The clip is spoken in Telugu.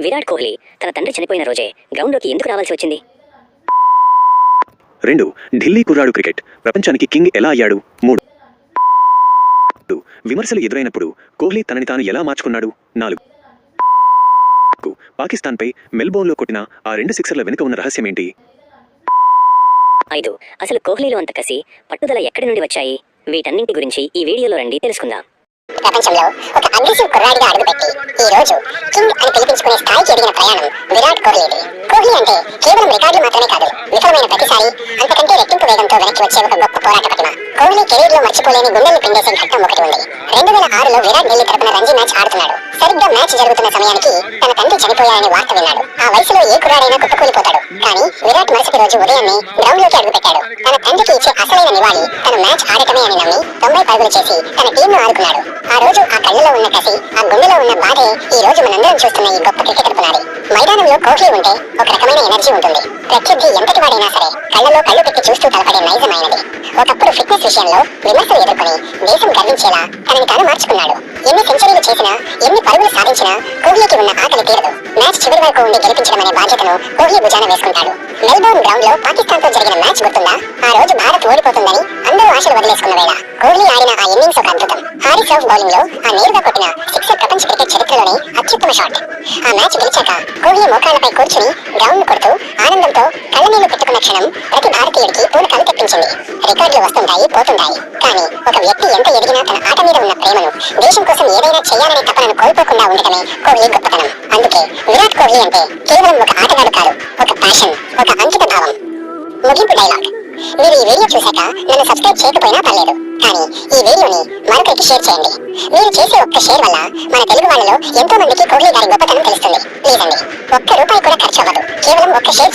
విరాట్ కోహ్లీ తన తండ్రి చనిపోయిన రోజే గ్రౌండ్లోకి ఎందుకు రావాల్సి వచ్చింది? 2. ఢిల్లీ కుర్రాడు క్రికెట్ ప్రపంచానికి కింగ్ ఎలా అయ్యాడు? 3. విమర్శలు ఎదురైనప్పుడు కోహ్లీ తనని తాను ఎలా మార్చుకున్నాడు? 4. పాకిస్తాన్పై మెల్బోర్న్లో కొట్టిన ఆ 2 సిక్సర్ల వెనుక ఉన్న రహస్యమేంటి? 5. అసలు కోహ్లీలో అంత కసి, పట్టుదల ఎక్కడి నుండి వచ్చాయి? వీటన్నింటి గురించి ఈ వీడియోలో రండి తెలుసుకుందాం. ప్రపంచంలో ఒక అగ్రెసివ్ కుర్రాడిగా అడుగుపెట్టి ఈ రోజు కింగ్ అని పిలిపించుకునే స్థాయికి ఎదిగిన ప్రయాణం విరాట్ కోహ్లీది. కోహ్లీ అంటే కేవలం రికార్డులు మాత్రమే కాదు, విఫలమైన ప్రతిసారి అంతకంటే రెట్టింపు వేగంతో వెనక్కి వచ్చే ఒక గొప్ప పోరాట పటిమ. కోహ్లీ కెరీర్ లో మర్చిపోలేని గుండెల్ని పిండేసే ఘట్టం ఒకటి ఉంది. 2006లో విరాట్ ఢిల్లీ తరపున రంజీ మ్యాచ్ ఆడుతున్నాడు. సరిగ్గా మ్యాచ్ జరుగుతున్న సమయానికి తన తండ్రి చనిపోయారని వార్త విన్నాడు. ఆ వయసులో ఏ కుర్రాడైనా కుప్పకూలిపోతాడు. కానీ విరాట్ మరుసటి రోజు ఉదయాన్నే గ్రౌండ్ లోకి అడుగుపెట్టాడు. తన తండ్రికి ఇచ్చే అసలైన నివాళి తన మ్యాచ్ ఆడటమే అని నమ్మి 90 పరుగులు చేసి తన టీంను ఆదుకున్నాడు. ఆ రోజు ఆ కళ్ళలో ఉన్న కసి, ఆ గుండెలో ఉన్న బాధే ఈ రోజు మనందరం చూస్తున్న ఈ గొప్ప క్రికెటర్ పునాది. మైదానంలో కోహ్లీ ఉంటే ఒక రకమైన ఎనర్జీ ఉంటుంది. ప్రత్యర్థి ఎంతటి వాడైనా సరే కళ్ళలో కళ్ళు పెట్టి చూస్తూ తలపడే నైజమైనది. ఒకప్పుడు ఫిట్నెస్ విషయంలో విమర్శలు ఎదుర్కొని దేశం గర్వించేలా తనని తాను మార్చుకున్నాడు. ఎన్ని సెంచరీలు చేసినా, ఎన్ని పరుగులు సాధించినా కోహ్లీకి ఉన్న ఆకలి తీరదు. మ్యాచ్ చివరి వరకు ఉండి గెలిపించడం అనే బాధ్యతను కోహ్లీ భుజాన వేసుకుంటాడు. మెల్బోర్న్ గ్రౌండ్ లో పాకిస్తాన్ తో జరిగిన మ్యాచ్ గుర్తుందా? ఆ రోజు భారత్ ఓడిపోతుందని అందరూ ఆశలు వదిలేసుకున్న వేళ కోహ్లీ ఆడిన ఆ ఇన్నింగ్స్ ఒక అద్భుతం. హారిస్ రౌఫ్ బౌలింగ్ లో ఆ నేరుగా కొట్టిన సిక్సర్ ప్రపంచ క్రికెట్ చరిత్రలోనే అత్యుత్తమ షాట్. ఆ మ్యాచ్ గెలిచాక కోహ్లీ మోకాళ్లపై కూర్చుని గ్రౌండ్ కొడుతూ ఆనందంతో కళ్ళనీళ్లు పెట్టుకున్న క్షణం ప్రతి భారతీయుడికి పూనకాలు తెప్పించింది. రికార్డులు వస్తుంటాయి, పోతుంటాయి. కానీ ఒక వ్యక్తి ఎంత ఎదిగినా తన ఆట మీద ఉన్న ప్రేమను, దేశం కోసం ఏదైనా చేయాలనే తపనను కోల్పోకుండా ఉండటమే కోహ్లీ గొప్పతనం. అందుకే విరాట్ కోహ్లీ అంటే కేవలం ఒక ఆటగాడు కాదు, ఒక ప్యాషన్, ఒక అంకిత భావం. ముగింపు డైలాగ్. మీరు ఈ వీడియో చూశాక నన్ను సబ్స్క్రైబ్ చేయకపోయినా పర్లేదు, కానీ ఈ వీడియోని మరొకరికి షేర్ చేయండి. మీరు చేసే ఒక్క షేర్ వల్ల మన తెలుగు వాళ్ళలో ఎంతో మందికి కోహ్లీ గారి గొప్పతనం తెలుస్తుంది. ప్లీజ్ అండి, ఒక్క రూపాయి కూడా ఖర్చు అవ్వదు, కేవలం ఒక్క షేర్